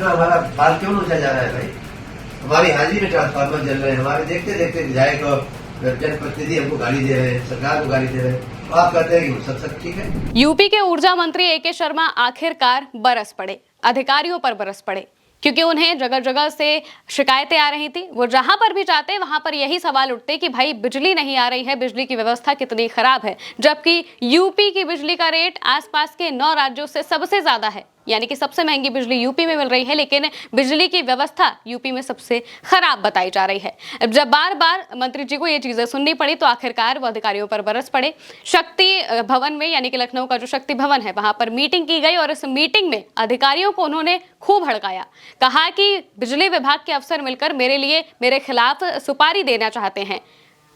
इतना हमारा बाल क्यों नोचा जा रहा है भाई? हमारी हाजिरी में ट्रांसफार्मर जल रहे हैं, हमारे देखते देखते विधायक और जनप्रतिनिधि हमको गाली दे रहे हैं, सरकार को गाली दे रहे हैं, तो आप कहते हैं कि सब ठीक है। यूपी के ऊर्जा मंत्री एके शर्मा आखिरकार बरस पड़े, अधिकारियों पर बरस पड़े, क्योंकि उन्हें जगह जगह से शिकायतें आ रही थी। वो जहां पर भी जाते वहां पर यही सवाल उठते कि भाई बिजली नहीं आ रही है, बिजली की व्यवस्था कितनी खराब है, जबकि यूपी की बिजली का रेट आसपास के 9 राज्यों से सबसे ज्यादा है, यानी कि सबसे महंगी बिजली यूपी में मिल रही है, लेकिन बिजली की व्यवस्था यूपी में सबसे खराब बताई जा रही है। अब जब बार बार मंत्री जी को ये चीजें सुननी पड़ी तो आखिरकार वो अधिकारियों पर बरस पड़े। शक्ति भवन में, यानी कि लखनऊ का जो शक्ति भवन है, वहां पर मीटिंग की गई और इस मीटिंग में अधिकारियों को उन्होंने खूब हड़काया। कहा कि बिजली विभाग के अफसर मिलकर मेरे खिलाफ सुपारी देना चाहते हैं।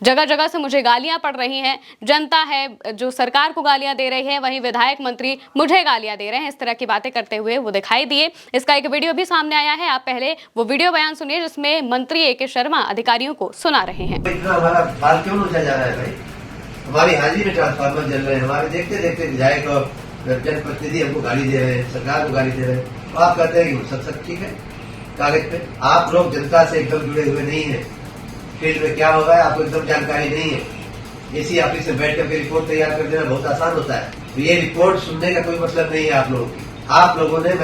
जगह जगह से मुझे गालियां पड़ रही हैं, जनता है जो सरकार को गालियां दे रही है, वहीं विधायक मंत्री मुझे गालियां दे रहे हैं। इस तरह की बातें करते हुए वो दिखाई दिए। इसका एक वीडियो भी सामने आया है, आप पहले वो वीडियो बयान सुनिए जिसमें मंत्री एके शर्मा अधिकारियों को सुना रहे हैं। इतना हमारा बाल क्यों नोचा जा रहा है भाई? हमारी हाजिरी में ट्रांसफार्मर जल रहे हैं, हमारे देखते देखते विधायक और जनप्रतिनिधि हमको गाली दे रहे हैं, सरकार को गाली दे रहे हैं, तो आप कहते हैं कि सब ठीक है कागज पे। आप लोग जनता से एकदम जुड़े हुए नहीं है, फील्ड में क्या होगा है आपको एकदम जानकारी नहीं है। एसी ऑफिस में बैठ करके रिपोर्ट तैयार कर देना बहुत आसान होता है, तो ये रिपोर्ट सुनने का कोई मतलब नहीं है आप लोगों की। आप लोगों ने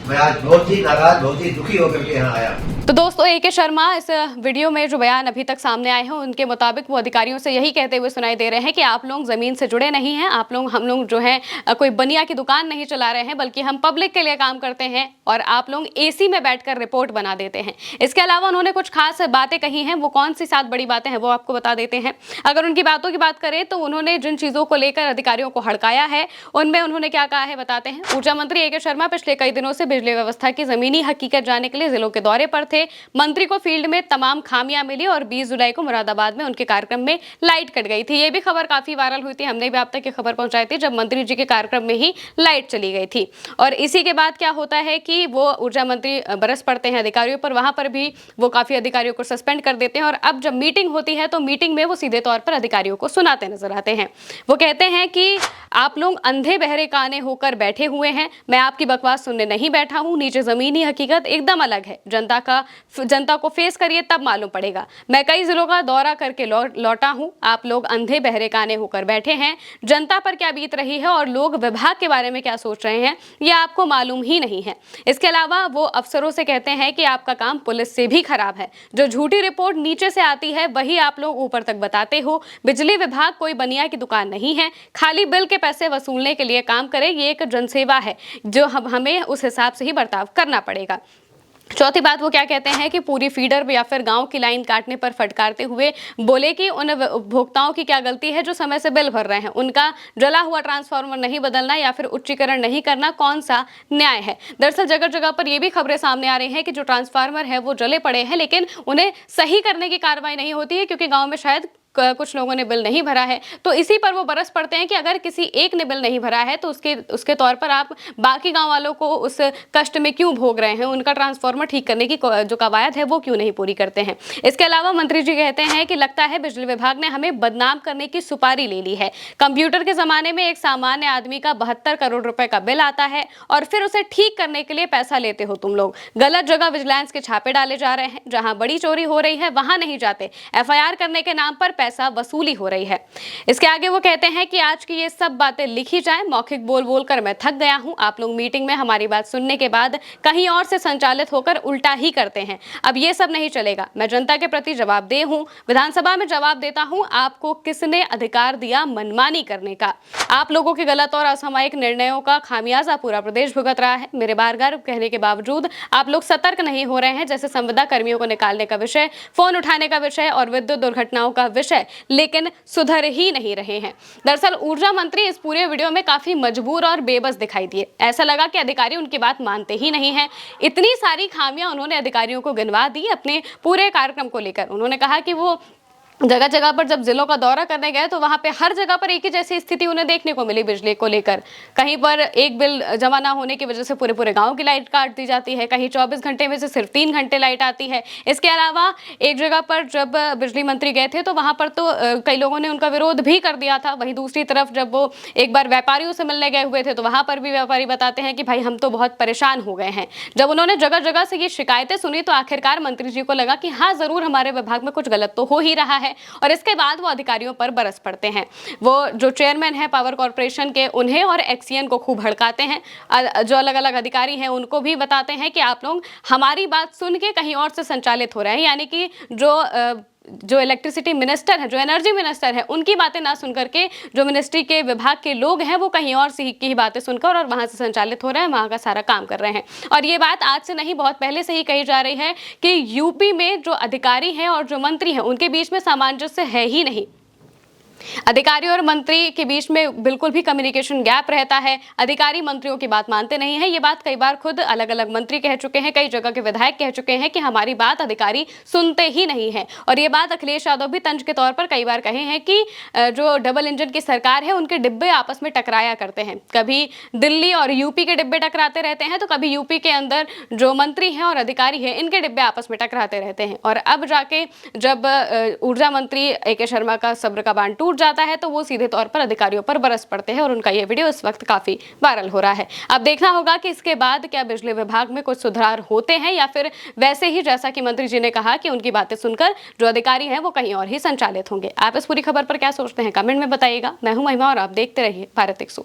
मैं आज बहुत ही नाराज, बहुत ही दुखी होकर के यहाँ आया। तो दोस्तों, एके शर्मा इस वीडियो में जो बयान अभी तक सामने आए हैं उनके मुताबिक वो अधिकारियों से यही कहते हुए सुनाई दे रहे हैं कि आप लोग जमीन से जुड़े नहीं हैं, हम लोग जो है कोई बनिया की दुकान नहीं चला रहे हैं, बल्कि हम पब्लिक के लिए काम करते हैं और आप लोग एसी में बैठकर रिपोर्ट बना देते हैं। इसके अलावा उन्होंने कुछ खास बातें कही हैं, वो कौन सी 7 बड़ी बातें हैं वो आपको बता देते हैं। अगर उनकी बातों की बात करें तो उन्होंने जिन चीजों को लेकर अधिकारियों को हड़काया है उनमें उन्होंने क्या कहा है बताते हैं। ऊर्जा मंत्री एके शर्मा पिछले कई दिनों से बिजली व्यवस्था की जमीनी हकीकत जानने के लिए जिलों के दौरे पर थे। मंत्री को फील्ड में तमाम खामियां मिली और 20 जुलाई को मुरादाबाद में उनके कार्यक्रम में लाइट कट गई थी। ये भी खबर काफी वायरल हुई थी, हमने भी आप तक ये खबर पहुंचाई थी जब मंत्री जी के कार्यक्रम में ही लाइट चली गई थी। और इसी के बाद क्या होता है कि वो ऊर्जा मंत्री बरस पड़ते हैं अधिकारियों पर, वहां पर भी वो काफी अधिकारियों को सस्पेंड कर देते हैं। और अब जब मीटिंग होती है तो मीटिंग में वो सीधे तौर पर अधिकारियों को सुनाते नजर आते हैं। वो कहते हैं कि आप लोग अंधे बहरे काने होकर बैठे हुए हैं, मैं आपकी बकवास सुनने नहीं बैठा हूं, नीचे जमीनी हकीकत एकदम अलग है, जनता को फेस करिए तब मालूम पड़ेगा। मैं कई जिलों का दौरा करके लौटा हूं, आप लोग अंधे बहरे काने होकर बैठे हैं, जनता पर क्या बीत रही है और लोग विभाग के बारे में क्या सोच रहे हैं ये आपको मालूम ही नहीं है। इसके अलावा वो अफसरों से कहते हैं कि आपका काम पुलिस से भी खराब है, जो झूठी रिपोर्ट नीचे से आती है वही आप लोग ऊपर तक बताते हो। बिजली विभाग कोई बनिया की दुकान नहीं है, खाली बिल के पैसे वसूलने के लिए काम करे, ये एक जनसेवा है जो हमें उस हिसाब से ही बर्ताव करना पड़ेगा। चौथी बात वो क्या कहते हैं कि पूरी फीडर या फिर गांव की लाइन काटने पर फटकारते हुए बोले कि उन उपभोक्ताओं की क्या गलती है जो समय से बिल भर रहे हैं, उनका जला हुआ ट्रांसफार्मर नहीं बदलना या फिर उच्चीकरण नहीं करना कौन सा न्याय है। दरअसल जगह जगह पर ये भी खबरें सामने आ रही हैं कि जो ट्रांसफार्मर है वो जले पड़े हैं लेकिन उन्हें सही करने की कार्रवाई नहीं होती है, क्योंकि गाँव में शायद कुछ लोगों ने बिल नहीं भरा है। तो इसी पर वो बरस पड़ते हैं कि अगर किसी एक ने बिल नहीं भरा है तो उसके तौर पर आप बाकी गांव वालों को उस कष्ट में क्यों भोग रहे हैं, उनका ट्रांसफार्मर ठीक करने की जो कवायद है वो क्यों नहीं पूरी करते हैं। इसके अलावा मंत्री जी कहते हैं कि लगता है बिजली विभाग ने हमें बदनाम करने की सुपारी ले ली है। कंप्यूटर के जमाने में एक सामान्य आदमी का 72 करोड़ रुपए का बिल आता है और फिर उसे ठीक करने के लिए पैसा लेते हो तुम लोग। गलत जगह विजिलेंस के छापे डाले जा रहे हैं, जहां बड़ी चोरी हो रही है वहां नहीं जाते, FIR करने के नाम पर पैसा वसूली हो रही है। इसके आगे वो कहते हैं कि आज की ये सब बातें लिखी जाए, मौखिक बोल बोल कर मैं थक गया हूं। आप लोग मीटिंग में हमारी बात सुनने के बाद कहीं और से संचालित होकर उल्टा ही करते हैं। अब ये सब नहीं चलेगा, मैं जनता के प्रति जवाबदेह हूं, विधानसभा में जवाब देता हूं। आपको किसने अधिकार दिया मनमानी करने का? आप लोगों के गलत और असामयिक निर्णयों का खामियाजा पूरा प्रदेश भुगत रहा है। मेरे बार-बार कहने के बावजूद आप लोग सतर्क नहीं हो रहे हैं, जैसे संविदा कर्मियों को निकालने का विषय, फोन उठाने का विषय और विद्युत दुर्घटनाओं का विषय, लेकिन सुधर ही नहीं रहे हैं। दरअसल ऊर्जा मंत्री इस पूरे वीडियो में काफी मजबूर और बेबस दिखाई दिए। ऐसा लगा कि अधिकारी उनकी बात मानते ही नहीं हैं। इतनी सारी खामियां उन्होंने अधिकारियों को गिनवा दी अपने पूरे कार्यक्रम को लेकर। उन्होंने कहा कि वो जगह जगह पर जब जिलों का दौरा करने गए तो वहां पे हर जगह पर एक ही जैसी स्थिति उन्हें देखने को मिली बिजली को लेकर। कहीं पर एक बिल जमा ना होने की वजह से पूरे पूरे गांव की लाइट काट दी जाती है, कहीं 24 घंटे में से सिर्फ 3 घंटे लाइट आती है। इसके अलावा एक जगह पर जब बिजली मंत्री गए थे तो वहां पर तो कई लोगों ने उनका विरोध भी कर दिया था। वहीं दूसरी तरफ जब वो एक बार व्यापारियों से मिलने गए हुए थे तो वहां पर भी व्यापारी बताते हैं कि भाई हम तो बहुत परेशान हो गए हैं। जब उन्होंने जगह जगह से ये शिकायतें सुनी तो आखिरकार मंत्री जी को लगा कि हाँ, जरूर हमारे विभाग में कुछ गलत तो हो ही रहा है, और इसके बाद वो अधिकारियों पर बरस पड़ते हैं। वो जो चेयरमैन है पावर कॉर्पोरेशन के, उन्हें और एक्सीएन को खूब भड़काते हैं। जो अलग अलग अधिकारी हैं उनको भी बताते हैं कि आप लोग हमारी बात सुन के कहीं और से संचालित हो रहे हैं, यानी कि जो इलेक्ट्रिसिटी मिनिस्टर है, जो एनर्जी मिनिस्टर है, उनकी बातें ना सुन करके जो मिनिस्ट्री के विभाग के लोग हैं वो कहीं और से की ही बातें सुनकर और वहां से संचालित हो रहे हैं, वहां का सारा काम कर रहे हैं। और ये बात आज से नहीं, बहुत पहले से ही कही जा रही है कि यूपी में जो अधिकारी हैं और जो मंत्री हैं उनके बीच में सामंजस्य है ही नहीं। अधिकारी और मंत्री के बीच में बिल्कुल भी कम्युनिकेशन गैप रहता है। अधिकारी मंत्रियों की बात मानते नहीं है। ये बात कई बार खुद अलग अलग मंत्री कह चुके हैं, कई जगह के विधायक कह चुके हैं कि हमारी बात अधिकारी सुनते ही नहीं है। और ये बात अखिलेश यादव भी तंज के तौर पर कई बार कहे हैं कि जो डबल इंजन की सरकार है उनके डिब्बे आपस में टकराया करते हैं। कभी दिल्ली और यूपी के डिब्बे टकराते रहते हैं तो कभी यूपी के अंदर जो मंत्री हैं और अधिकारी हैं इनके डिब्बे आपस में टकराते रहते हैं। और अब जाके जब ऊर्जा मंत्री AK शर्मा का सब्र का बांध टूट जाता है तो वो सीधे तौर पर अधिकारियों पर बरस पड़ते हैं और उनका ये वीडियो इस वक्त काफी वायरल हो रहा है। अब देखना होगा कि इसके बाद क्या बिजली विभाग में कुछ सुधार होते हैं या फिर वैसे ही जैसा कि मंत्री जी ने कहा कि उनकी बातें सुनकर जो अधिकारी हैं वो कहीं और ही संचालित होंगे। आप इस पूरी खबर पर क्या सोचते हैं कमेंट में बताइएगा। मैं हूं महिमा और आप देखते रहिए भारत 100।